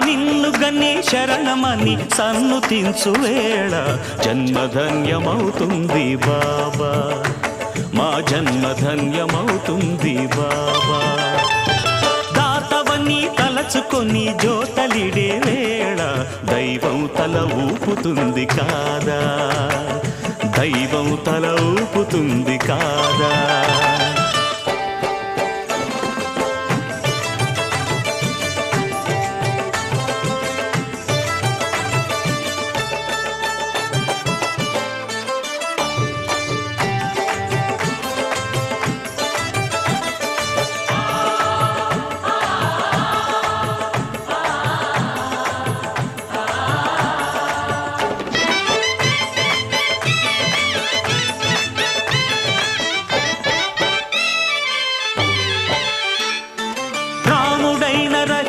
నిన్ను గన్ని శరణమని సన్నుతించు వేళ జన్మధన్యమవుతుంది బాబా, మా జన్మధన్యమవుతుంది బాబా. దాతవని తలచుకొని జోతలిడే వేళ దైవం తల ఊపుతుంది కాదా, దైవం తల ఊపుతుంది కాదా.